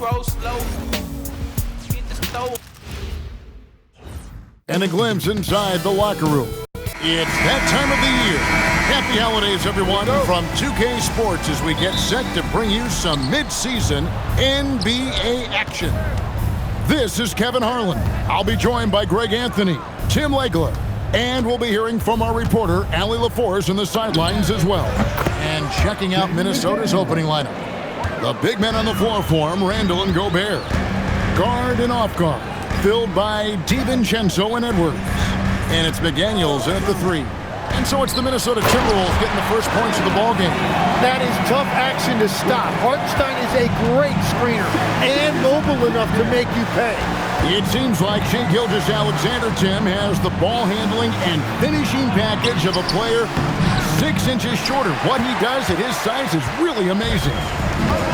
Roll slow. Hit the stove. And a glimpse inside the locker room. It's that time of the year. Happy holidays, everyone, from 2K Sports as we get set to bring you some mid-season NBA action. This is Kevin Harlan. I'll be joined by Greg Anthony, Tim Legler, and we'll be hearing from our reporter, Allie LaForce, in the sidelines as well. And checking out Minnesota's opening lineup. The big men on the floor for him, Randall and Gobert. Guard and off guard, filled by DiVincenzo and Edwards. And it's McDaniels at the three. And so it's the Minnesota Timberwolves getting the first points of the ballgame. That is tough action to stop. Hartenstein is a great screener and mobile enough to make you pay. It seems like Shai Gilgeous-Alexander, Tim, has the ball handling and finishing package of a player 6 inches shorter. What he does at his size is really amazing.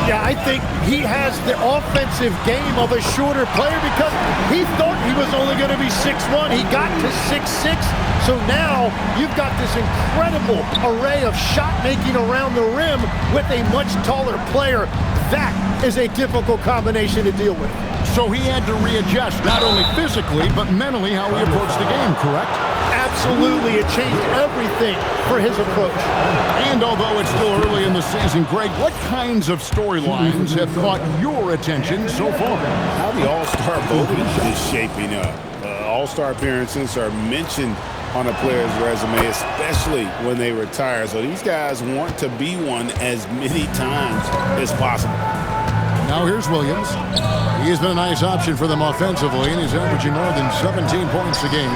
Yeah, I think he has the offensive game of a shorter player because he thought he was only going to be 6'1". He got to 6'6". So now you've got this incredible array of shot making around the rim with a much taller player. That is a difficult combination to deal with. So he had to readjust not only physically but mentally how he approached the game, correct? Absolutely, it changed everything for his approach. And although it's still early in the season, Greg, what kinds of storylines have caught your attention so far? How the All-Star voting is shaping up. All-Star appearances are mentioned on a player's resume, especially when they retire. So these guys want to be one as many times as possible. Now here's Williams. He's been a nice option for them offensively, and he's averaging more than 17 points a game.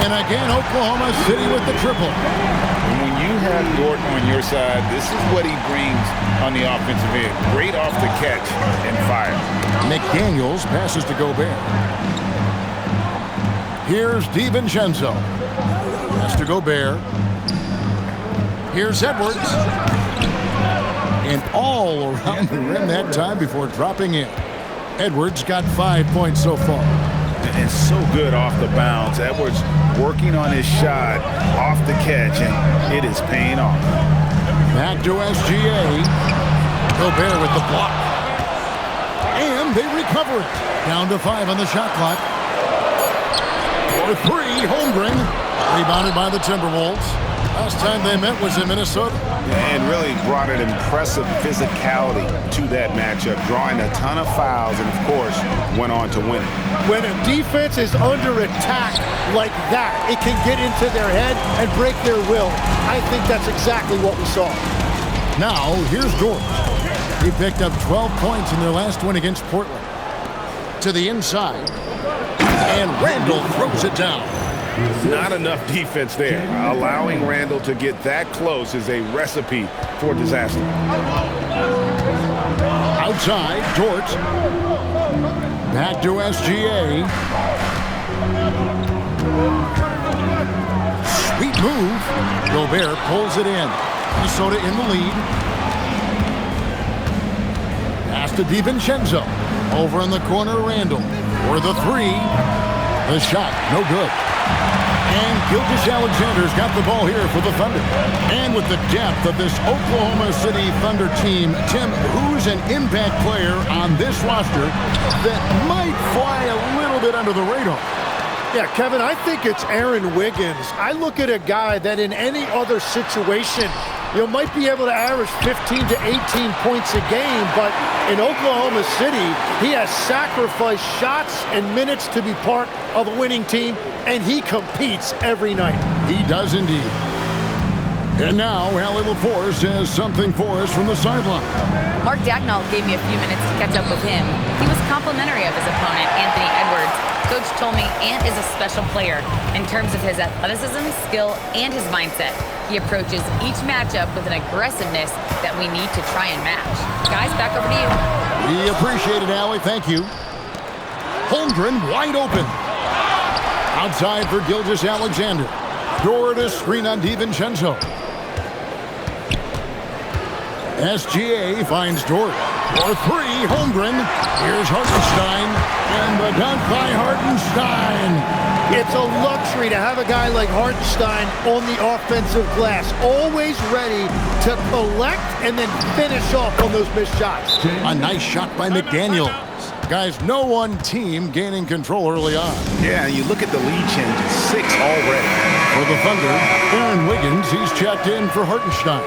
And again, Oklahoma City with the triple. And when you have Dort on your side, this is what he brings on the offensive end. Great off the catch and fire. McDaniels passes to Gobert. Here's DiVincenzo. Pass to Gobert. Here's Edwards. And all around the rim that time before dropping in. Edwards got 5 points so far. And so good off the bounce. Edwards working on his shot off the catch, and it is paying off. Back to SGA. Gobert with the block. And they recover it. Down to 5 on the shot clock. For 3, Holmgren. Rebounded by the Timberwolves. Last time they met was in Minnesota. And really brought an impressive physicality to that matchup, drawing a ton of fouls and, of course, went on to win it. When a defense is under attack like that, it can get into their head and break their will. I think that's exactly what we saw. Now, here's Dort. He picked up 12 points in their last win against Portland. To the inside. And Randall throws it down. Not enough defense there. Allowing Randall to get that close is a recipe for disaster. Outside, Dort. Back to SGA. Sweet move. Gobert pulls it in. Minnesota in the lead. Pass to DiVincenzo. Over in the corner, Randall. For the 3. The shot, no good. And Gilgeous-Alexander's got the ball here for the Thunder. And with the depth of this Oklahoma City Thunder team, Tim, who's an impact player on this roster that might fly a little bit under the radar? Yeah, Kevin, I think it's Aaron Wiggins. I look at a guy that in any other situation, might be able to average 15 to 18 points a game, but in Oklahoma City, he has sacrificed shots and minutes to be part of a winning team, and he competes every night. He does indeed. And now, Allie LaForce has something for us from the sideline. Mark Dagnall gave me a few minutes to catch up with him. He was complimentary of his opponent, Anthony Edwards. Coach told me Ant is a special player in terms of his athleticism, skill, and his mindset. He approaches each matchup with an aggressiveness that we need to try and match. Guys, back over to you. We appreciate it, Allie. Thank you. Holmgren wide open. Outside for Gilgeous-Alexander. Dort a screen on DiVincenzo. SGA finds Dort. For three, Holmgren. Here's Hartenstein. And the dunk by Hartenstein. It's a luxury to have a guy like Hartenstein on the offensive glass, always ready to collect and then finish off on those missed shots. A nice shot by McDaniels. Guys, no one team gaining control early on. Yeah, you look at the lead changes, 6 already. For the Thunder, Aaron Wiggins, he's checked in for Hartenstein.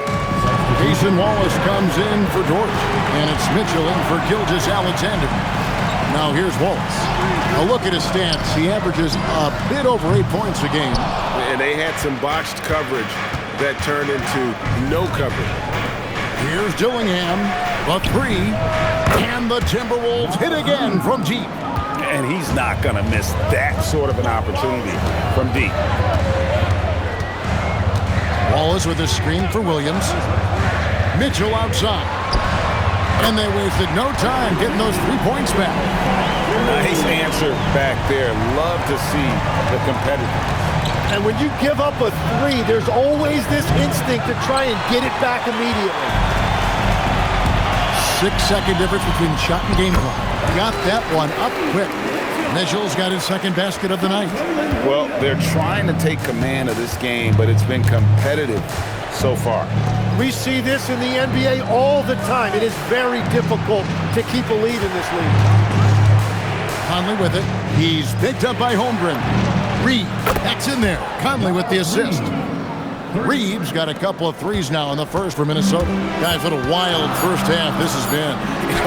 Jason Wallace comes in for Dort. And it's Mitchell in for Gilgeous Alexander. Now here's Wallace. A look at his stats. He averages a bit over 8 points a game. And they had some botched coverage that turned into no coverage. Here's Dillingham, the three, and the Timberwolves hit again from deep. And he's not going to miss that sort of an opportunity from deep. Wallace with a screen for Williams. Mitchell outside. And they wasted no time getting those 3 points back. Nice answer back there. Love to see the competitiveness. And when you give up a three, there's always this instinct to try and get it back immediately. 6-second difference between shot and game clock. Got that one up quick. Mitchell's got his second basket of the night. Well, they're trying to take command of this game, but it's been competitive so far. We see this in the NBA all the time. It is very difficult to keep a lead in this league. Conley with it. He's picked up by Holmgren. Reed, that's in there. Conley with the assist. Reed's got a couple of threes now in the first for Minnesota. Guys, what a wild first half this has been.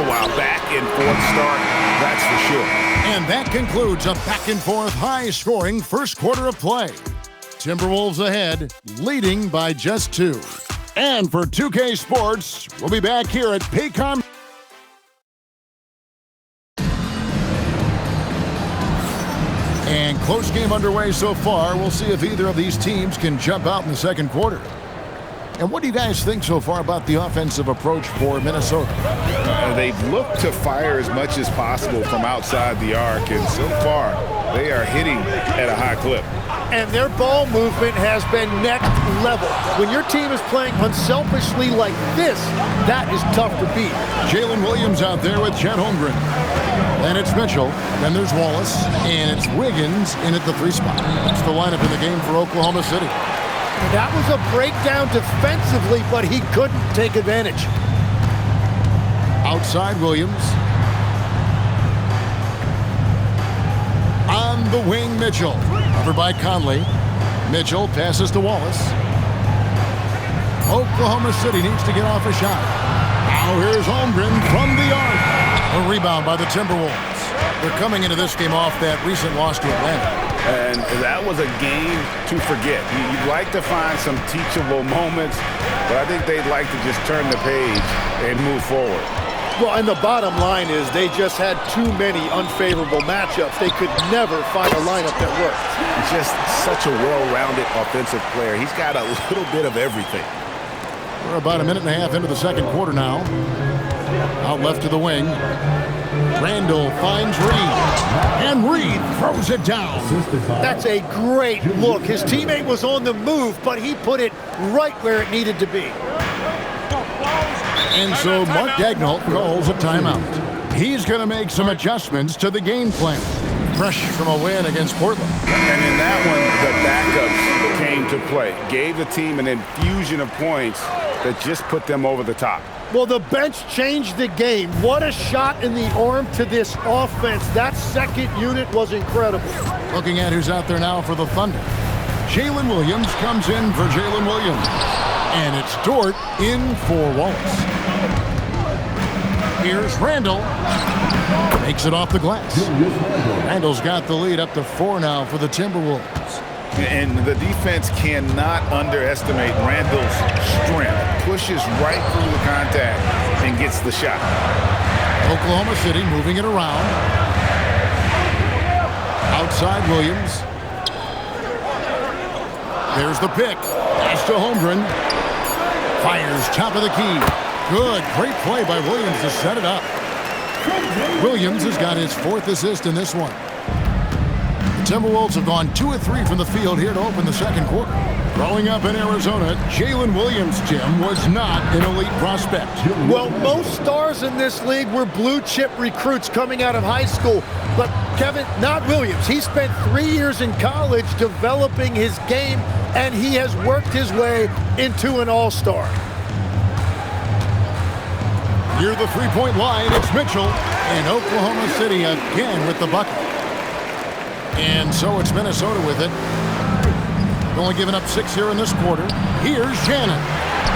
Wow, back and forth start, that's for sure. And that concludes a back-and-forth, high-scoring first quarter of play. Timberwolves ahead, leading by just 2. And for 2K Sports, we'll be back here at Paycom. And close game underway so far. We'll see if either of these teams can jump out in the second quarter. And what do you guys think so far about the offensive approach for Minnesota? They've looked to fire as much as possible from outside the arc, and so far they are hitting at a high clip. And their ball movement has been next level. When your team is playing unselfishly like this, that is tough to beat. Jalen Williams out there with Chet Holmgren. Then it's Mitchell, then there's Wallace, and it's Wiggins in at the 3 spot. That's the lineup in the game for Oklahoma City. That was a breakdown defensively, but he couldn't take advantage. Outside Williams. On the wing, Mitchell. Covered by Conley. Mitchell passes to Wallace. Oklahoma City needs to get off a shot. Now here's Holmgren from the arc. A rebound by the Timberwolves. They're coming into this game off that recent loss to Atlanta. And that was a game to forget. You'd like to find some teachable moments, but I think they'd like to just turn the page and move forward. Well, and the bottom line is they just had too many unfavorable matchups. They could never find a lineup that worked. Just such a well-rounded offensive player. He's got a little bit of everything. We're about a minute and a half into the second quarter now. Out left to the wing. Randall finds Reed. And Reed throws it down. That's a great look. His teammate was on the move, but he put it right where it needed to be. And so Mark Daigneault calls a timeout. He's going to make some adjustments to the game plan. Fresh from a win against Portland. And in that one, the backups came to play. Gave the team an infusion of points that just put them over the top. Well, the bench changed the game. What a shot in the arm to this offense. That second unit was incredible. Looking at who's out there now for the Thunder. Jalen Williams comes in for Jalen Williams. And it's Dort in for Wallace. Here's Randall. Makes it off the glass. Randall's got the lead up to 4 now for the Timberwolves. And the defense cannot underestimate Randall's strength. Pushes right through the contact and gets the shot. Oklahoma City moving it around. Outside Williams. There's the pick. Pass to Holmgren. Fires top of the key. Good. Great play by Williams to set it up. Williams has got his 4th assist in this one. The Timberwolves have gone 2 of 3 from the field here to open the second quarter. Growing up in Arizona, Jalen Williams, Jim, was not an elite prospect. Well, most stars in this league were blue-chip recruits coming out of high school. But, Kevin, not Williams. He spent 3 years in college developing his game, and he has worked his way into an all-star. Near the three-point line, it's Mitchell, and Oklahoma City again with the bucket. And so it's Minnesota with it. Only giving up 6 here in this quarter. Here's Shannon.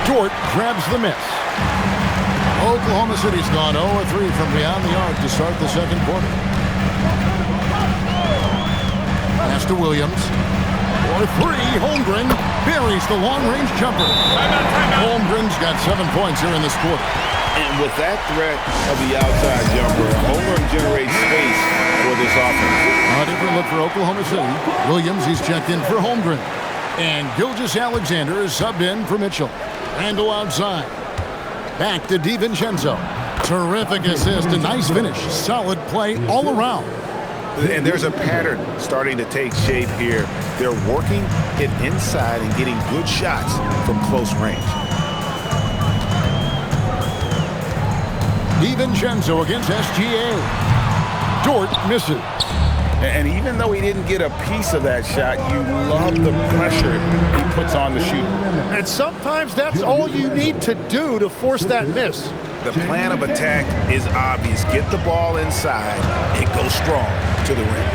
Dort grabs the miss. Oklahoma City's gone 0-3 from beyond the arc to start the second quarter. Pass to Williams. For three, Holmgren buries the long-range jumper. Holmgren's got 7 points here in this quarter. And with that threat of the outside jumper, Holmgren generates space for this offense. A different look for Oklahoma City. Williams, he's checked in for Holmgren. And Gilgeous-Alexander is subbed in for Mitchell. Randall outside. Back to DiVincenzo. Terrific assist, a nice finish. Solid play all around. And there's a pattern starting to take shape here. They're working it inside and getting good shots from close range. DiVincenzo against SGA. Dort misses. And even though he didn't get a piece of that shot, you love the pressure he puts on the shooter. And sometimes that's all you need to do to force that miss. The plan of attack is obvious. Get the ball inside and go strong to the rim.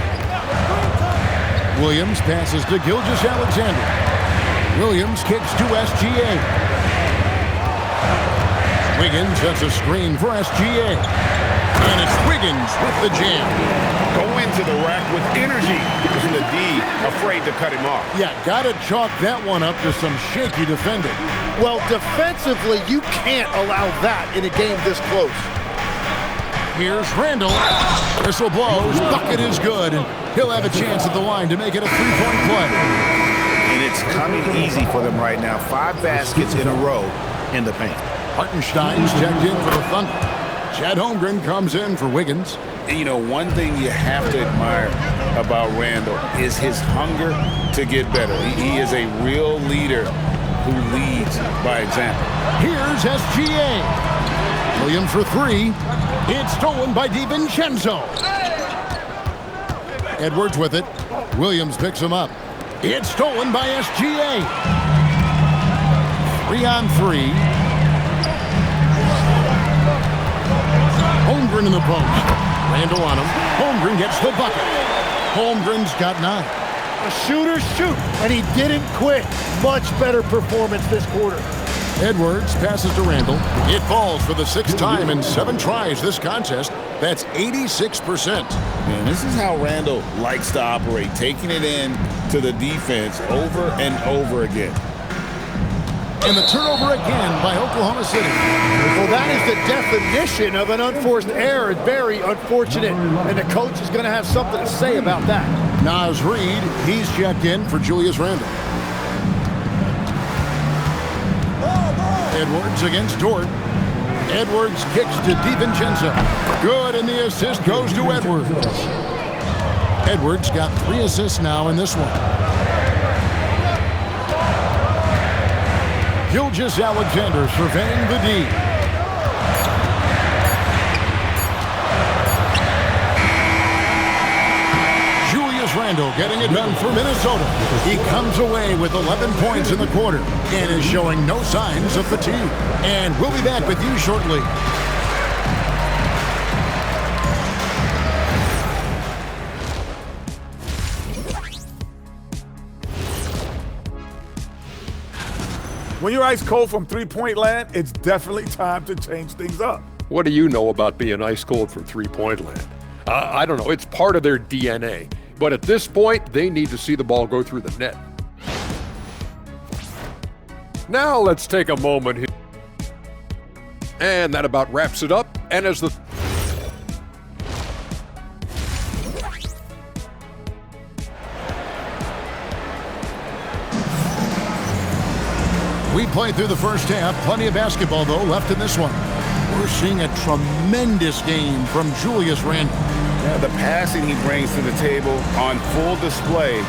Williams passes to Gilgeous-Alexander. Williams kicks to SGA. Wiggins sets a screen for SGA. And it's Wiggins with the jam. Go into the rack with energy. Isn't the D afraid to cut him off? Yeah, got to chalk that one up to some shaky defending. Well, defensively, you can't allow that in a game this close. Here's Randall. Whistle blows. Bucket is good. And he'll have a chance at the line to make it a three-point play. And it's coming easy for them right now. 5 baskets in a row in the paint. Hartenstein's checked in for the Thunder. Chad Holmgren comes in for Wiggins. And you know, one thing you have to admire about Randall is his hunger to get better. He is a real leader who leads by example. Here's SGA. Williams for 3. It's stolen by DiVincenzo. Edwards with it. Williams picks him up. It's stolen by SGA. 3 on 3. Holmgren in the post. Randall on him. Holmgren gets the bucket. Holmgren's got 9. A shooter shoot, and he didn't quit. Much better performance this quarter. Edwards passes to Randall. It falls for the 6th time in 7 tries this contest. That's 86%. And this is how Randall likes to operate, taking it in to the defense over and over again. And the turnover again by Oklahoma City. Well, that is the definition of an unforced error. Very unfortunate, and the coach is going to have something to say about that. Naz Reid, he's checked in for Julius Randle. Edwards against Dort. Edwards kicks to DiVincenzo. Good, and the assist goes to Edwards. Edwards got 3 assists now in this one. Gilgeous-Alexander surveying the D. Julius Randle getting it done for Minnesota. He comes away with 11 points in the quarter and is showing no signs of fatigue. And we'll be back with you shortly. When you're ice cold from three-point land, it's definitely time to change things up. What do you know about being ice cold from three-point land? I don't know. It's part of their DNA. But at this point, they need to see the ball go through the net. Now let's take a moment here. And that about wraps it up. And as the We played through the first half. Plenty of basketball, though, left in this one. We're seeing a tremendous game from Julius Randle. Yeah, the passing he brings to the table on full display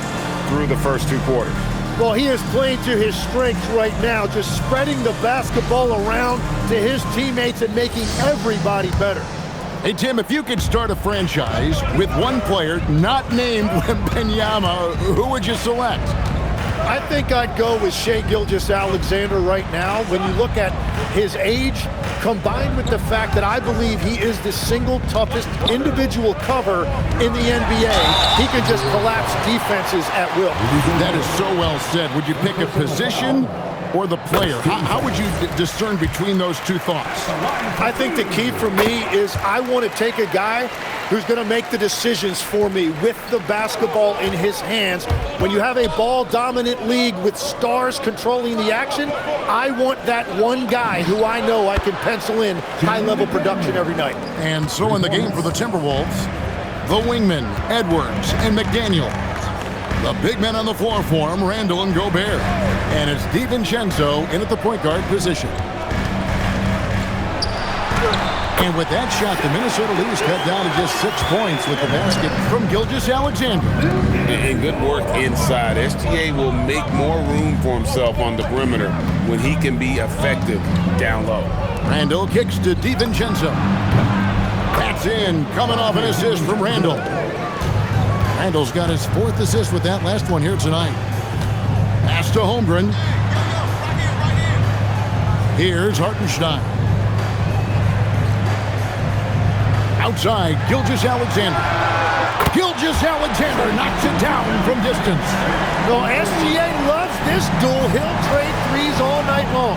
through the first 2 quarters. Well, he is playing to his strengths right now, just spreading the basketball around to his teammates and making everybody better. Hey, Tim, if you could start a franchise with one player not named Wembanyama, who would you select? I think I'd go with Shai Gilgeous-Alexander right now. When you look at his age, combined with the fact that I believe he is the single toughest individual cover in the NBA, he can just collapse defenses at will. That is so well said. Would you pick a position or the player? How would you discern between those two thoughts? I think the key for me is I want to take a guy who's going to make the decisions for me with the basketball in his hands. When you have a ball-dominant league with stars controlling the action, I want that one guy who I know I can pencil in high-level production every night. And so in the game for the Timberwolves, the wingmen, Edwards and McDaniel. The big men on the floor for him, Randall and Gobert. And it's DiVincenzo in at the point guard position. And with that shot, the Minnesota Leafs cut down to just 6 points with the basket from Gilgeous-Alexander. And good work inside. SGA will make more room for himself on the perimeter when he can be effective down low. Randall kicks to DiVincenzo. That's in, coming off an assist from Randall. Randall's got his 4th assist with that last one here tonight. Pass to Holmgren. Here's Hartenstein. Outside, Gilgeous-Alexander. Gilgeous-Alexander knocks it down from distance. Well, SGA loves this duel. He'll trade threes all night long.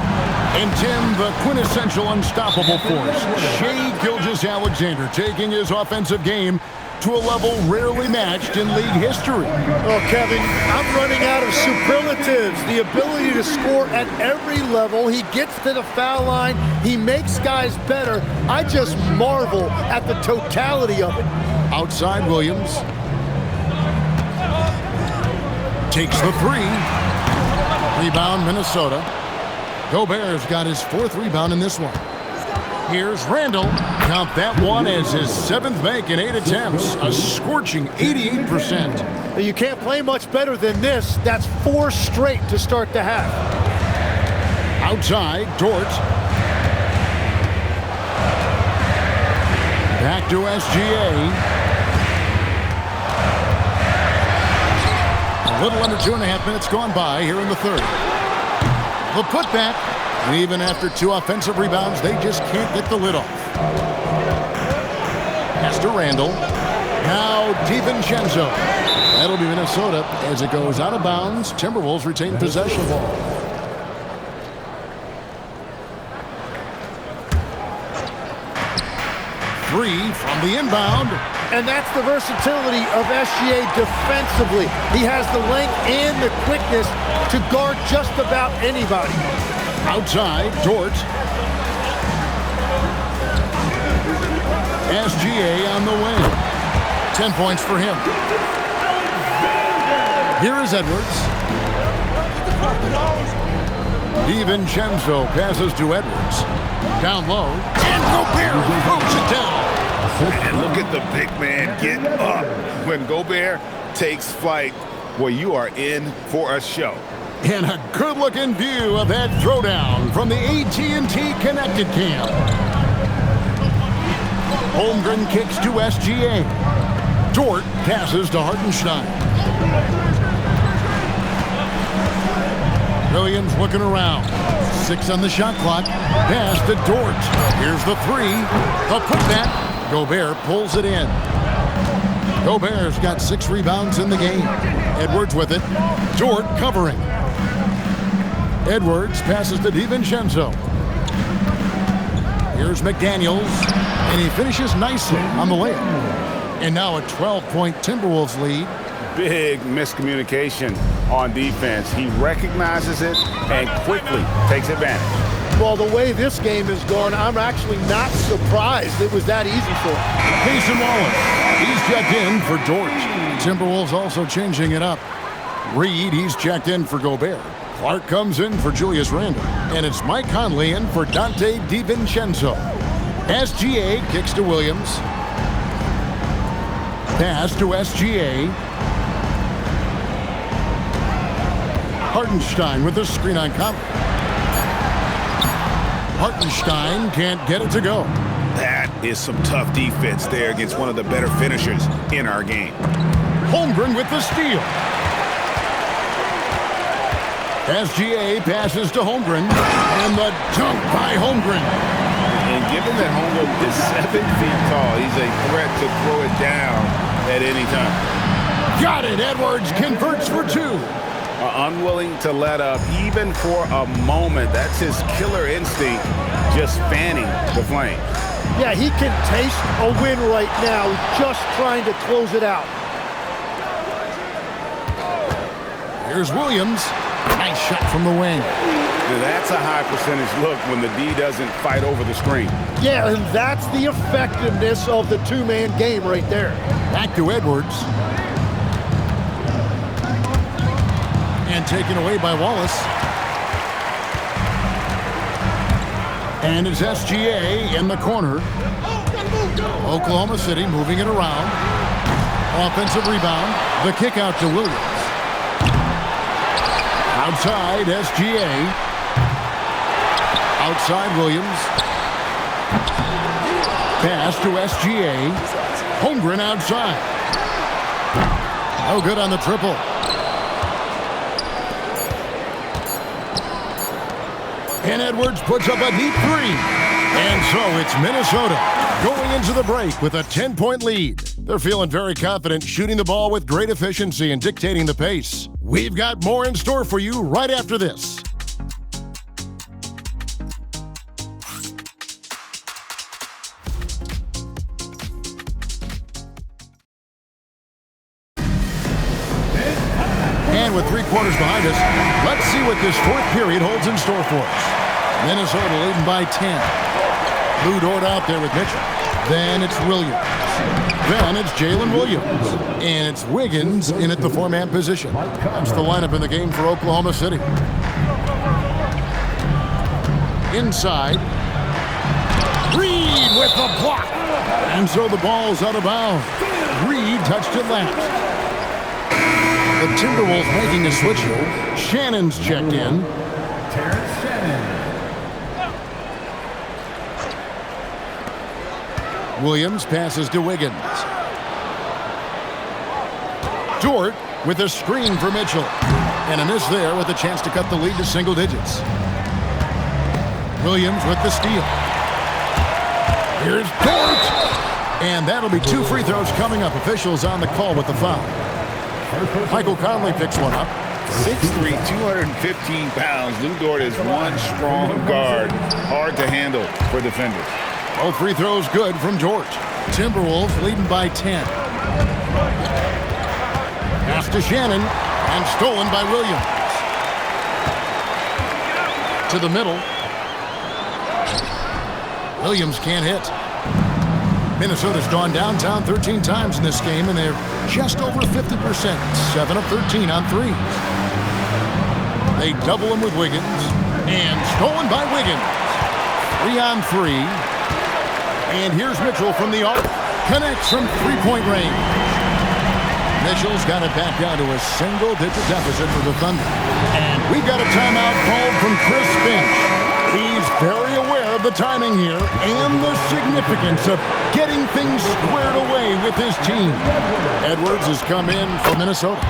And Tim, the quintessential unstoppable force, Shai Gilgeous-Alexander, taking his offensive game to a level rarely matched in league history. Oh, Kevin, I'm running out of superlatives. The ability to score at every level. He gets to the foul line. He makes guys better. I just marvel at the totality of it. Outside, Williams. Takes the 3. Rebound, Minnesota. Gobert's got his 4th rebound in this one. Here's Randall. Count that one as his 7th make in 8 attempts. A scorching 88%. You can't play much better than this. That's 4 straight to start the half. Outside, Dort. Back to SGA. A little under 2.5 minutes gone by here in the 3rd. The putback. And even after 2 offensive rebounds, they just can't get the lid off. Pass to Randall. Now DiVincenzo. That'll be Minnesota as it goes out of bounds. Timberwolves retain possession ball. Three from the inbound. And that's the versatility of SGA defensively. He has the length and the quickness to guard just about anybody. Outside, Dort. SGA on the wing. 10 points for him. Here is Edwards. DiVincenzo passes to Edwards. Down low. And Gobert throws it down. And look at the big man get up. When Gobert takes flight, well, you are in for a show. And a good-looking view of that throwdown from the AT&T Connected Cam. Holmgren kicks to SGA. Dort passes to Hartenstein. Williams looking around. 6 on the shot clock. Pass to Dort. Here's the 3. The putback. Gobert pulls it in. Gobert's got 6 rebounds in the game. Edwards with it. Dort covering. Edwards passes to DiVincenzo. Here's McDaniels, and he finishes nicely on the layup. And now a 12-point Timberwolves lead. Big miscommunication on defense. He recognizes it and quickly takes advantage. Well, the way this game has gone, I'm actually not surprised it was that easy for him. Cason Wallace, he's checked in for Dort. Timberwolves also changing it up. Reed, he's checked in for Gobert. Clark comes in for Julius Randle. And it's Mike Conley in for Dante DiVincenzo. SGA kicks to Williams. Pass to SGA. Hartenstein with the screen on Conley. Hartenstein can't get it to go. That is some tough defense there against one of the better finishers in our game. Holmgren with the steal. SGA passes to Holmgren, and the dunk by Holmgren. And given that Holmgren is 7 feet tall, he's a threat to throw it down at any time. Got it. Edwards converts for 2. Unwilling to let up even for a moment. That's his killer instinct, just fanning the flame. Yeah, he can taste a win right now, just trying to close it out. Here's Williams. Nice shot from the wing. Now that's a high percentage look when the D doesn't fight over the screen. Yeah, and that's the effectiveness of the two-man game right there. Back to Edwards. And taken away by Wallace. And it's SGA in the corner. Oklahoma City moving it around. Offensive rebound. The kick out to Williams. Outside, SGA. Outside, Williams. Pass to SGA. Holmgren outside. No good on the triple. And Edwards puts up a deep 3. And so it's Minnesota going into the break with a 10-point lead. They're feeling very confident, shooting the ball with great efficiency and dictating the pace. We've got more in store for you right after this. And with 3 quarters behind us, let's see what this 4th period holds in store for us. Minnesota leading by 10. Lou Dort out there with Mitchell. Then it's Williams. Then it's Jalen Williams. And it's Wiggins in at the 4-man position. That's the lineup in the game for Oklahoma City. Inside. Reed with the block. And so the ball's out of bounds. Reed touched it last. The Timberwolves making a switch here. Shannon's checked in. Terrence Shannon. Williams passes to Wiggins. Dort with a screen for Mitchell. And a miss there with a chance to cut the lead to single digits. Williams with the steal. Here's Dort. And that'll be 2 free throws coming up. Officials on the call with the foul. Michael Conley picks one up. 6'3", 215 pounds. Lou Dort is one strong guard. Hard to handle for defenders. Both free throws good from Dort. Timberwolves leading by 10. Pass to Shannon and stolen by Williams. To the middle. Williams can't hit. Minnesota's gone downtown 13 times in this game, and they're just over 50%. 7 of 13 on 3. They double him with Wiggins. And stolen by Wiggins. 3 on 3. And here's Mitchell from the arc. Connects from 3-point range. Mitchell's got it back down to a single-digit deficit for the Thunder. And we've got a timeout called from Chris Finch. He's very aware of the timing here and the significance of getting things squared away with his team. Edwards has come in for Minnesota.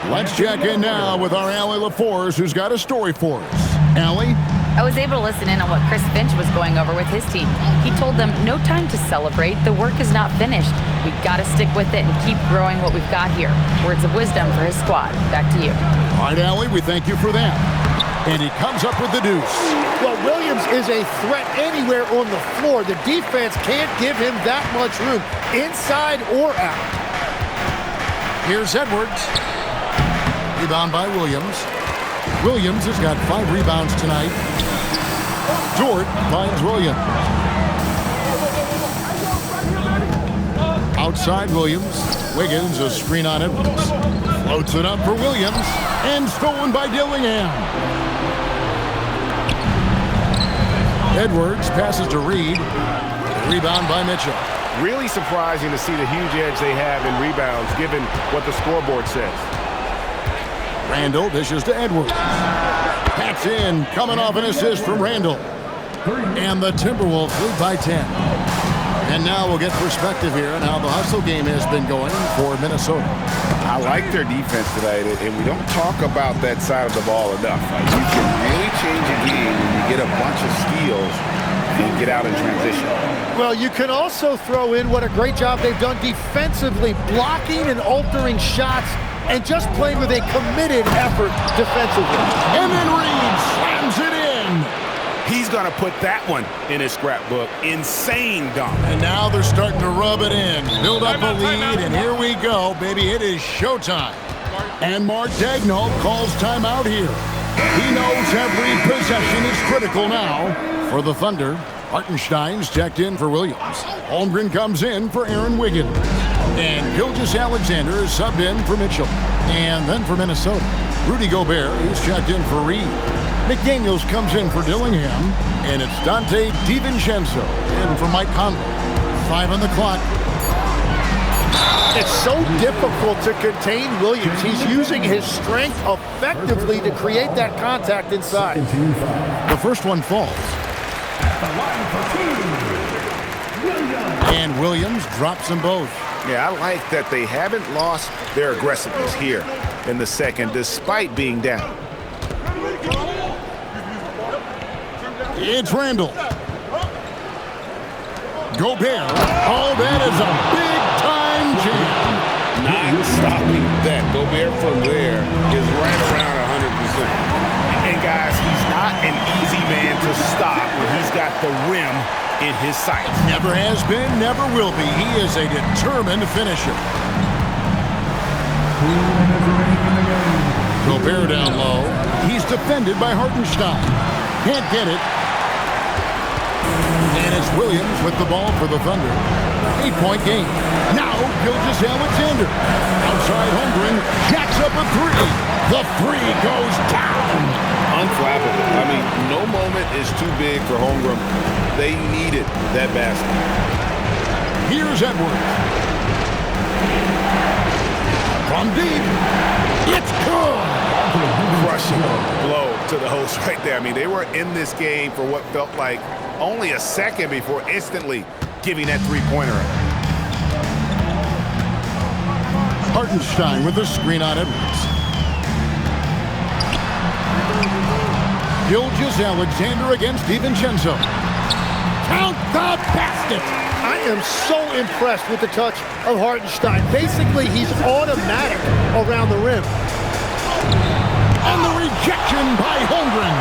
Let's check in now with our Allie LaForce, who's got a story for us. Allie? I was able to listen in on what Chris Finch was going over with his team. He told them, no time to celebrate. The work is not finished. We've got to stick with it and keep growing what we've got here. Words of wisdom for his squad. Back to you. All right, Allie, we thank you for that. And he comes up with the deuce. Well, Williams is a threat anywhere on the floor. The defense can't give him that much room, inside or out. Here's Edwards. Rebound by Williams. Williams has got 5 rebounds tonight. Dort finds Williams. Outside Williams. Wiggins, a screen on Edwards. Floats it up for Williams. And stolen by Dillingham. Edwards passes to Reed. Rebound by Mitchell. Really surprising to see the huge edge they have in rebounds given what the scoreboard says. Randall dishes to Edwards. That's in, coming off an assist from Randall. And the Timberwolves lead by 10. And now we'll get perspective here on how the hustle game has been going for Minnesota. I like their defense tonight, and we don't talk about that side of the ball enough. You can really change a game when you get a bunch of steals and get out in transition. Well, you can also throw in what a great job they've done defensively, blocking and altering shots and just playing with a committed effort defensively. And then Reed slams it in. He's going to put that one in his scrapbook. Insane dunk. And now they're starting to rub it in. Build up a lead, and here we go, baby. It is showtime. And Mark Daigneault calls timeout here. He knows every possession is critical now. For the Thunder, Hartenstein's checked in for Williams. Holmgren comes in for Aaron Wiggins. And Gilgeous-Alexander is subbed in for Mitchell. And then for Minnesota, Rudy Gobert is checked in for Reed. McDaniels comes in for Dillingham, and it's Dante DiVincenzo in for Mike Conley. 5 on the clock. It's so difficult to contain Williams. He's using his strength effectively to create that contact inside. The first one falls. And Williams drops them both. Yeah, I like that they haven't lost their aggressiveness here in the second, despite being down. It's Randall. Gobert. Oh, that is a big-time jam. Not stopping that. Gobert from there is right around 100%. And guys, he's not an easy man to stop when he's got the rim in his sights. Never has been, never will be. He is a determined finisher. Gobert down low. He's defended by Hartenstein. Can't get it. And it's Williams with the ball for the Thunder. 8-point game. Now Gilgeous-Alexander. Outside Holmgren. Jacks up a three. The three goes down. Unflappable. I mean, no moment is too big for Holmgren. They needed that basket. Here's Edwards. From deep. It's good. Crushing blow to the host right there. I mean, they were in this game for what felt like only a second before instantly giving that three-pointer up. Hartenstein with the screen on Edwards. Gilgeous-Alexander against DiVincenzo. Count the basket. I am so impressed with the touch of Hartenstein. Basically, he's automatic around the rim. And the rejection by Holmgren.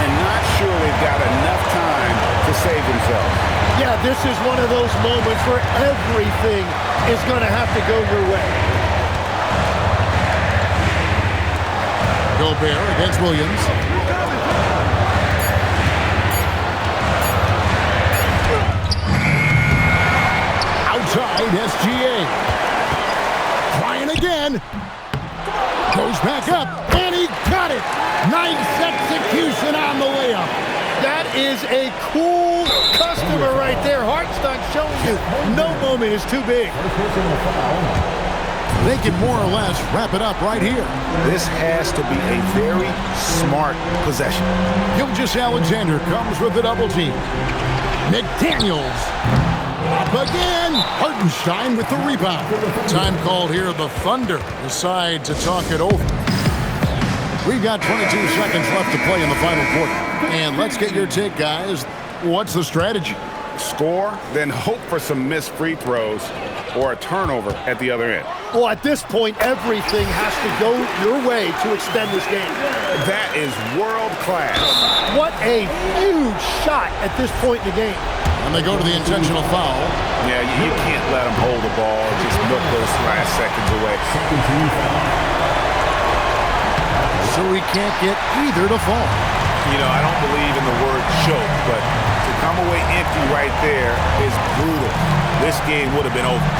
And not sure they've got enough time to save themselves. Yeah, this is one of those moments where everything is going to have to go your way. Gobert against Williams. Outside SGA. Trying again. Goes back up, and he got it. Nice execution on the layup. That is a cool customer right there. Hartenstein showing you no moment is too big. They can more or less wrap it up right here. This has to be a very smart possession. Gilgeous-Alexander comes with the double team. McDaniels up again. Hartenstein with the rebound. Time called here. The Thunder decide to talk it over. We've got 22 seconds left to play in the final quarter. And let's get your take, guys. What's the strategy? Score, then hope for some missed free throws or a turnover at the other end. Well, at this point, everything has to go your way to extend this game. That is world class. What a huge shot at this point in the game. And they go to the intentional foul. Yeah, you can't let them hold the ball and just milk those last seconds away. So we can't get either to fall. You know, I don't believe in the word choke, but to come away empty right there is brutal. This game would have been over.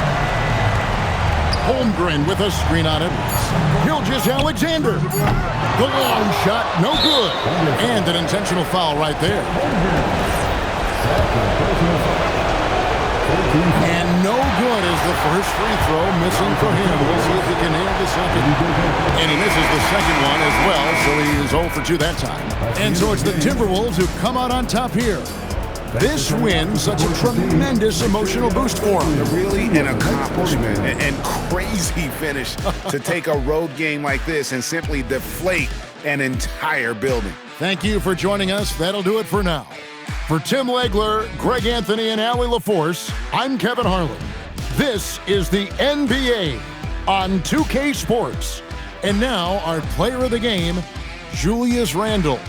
Holmgren with a screen on Edwards. Gilgeous-Alexander. The long shot, no good. And an intentional foul right there. And no good is the first free throw, missing for him. We'll see if he can nail the second. And he misses the second one as well, so he is 0 for 2 that time. And so it's the Timberwolves who come out on top here. This win, such a tremendous emotional boost for him. Really an accomplishment and crazy finish to take a road game like this and simply deflate an entire building. Thank you for joining us. That'll do it for now. For Tim Legler, Greg Anthony, and Allie LaForce, I'm Kevin Harlan. This is the NBA on 2K Sports. And now our player of the game, Julius Randle.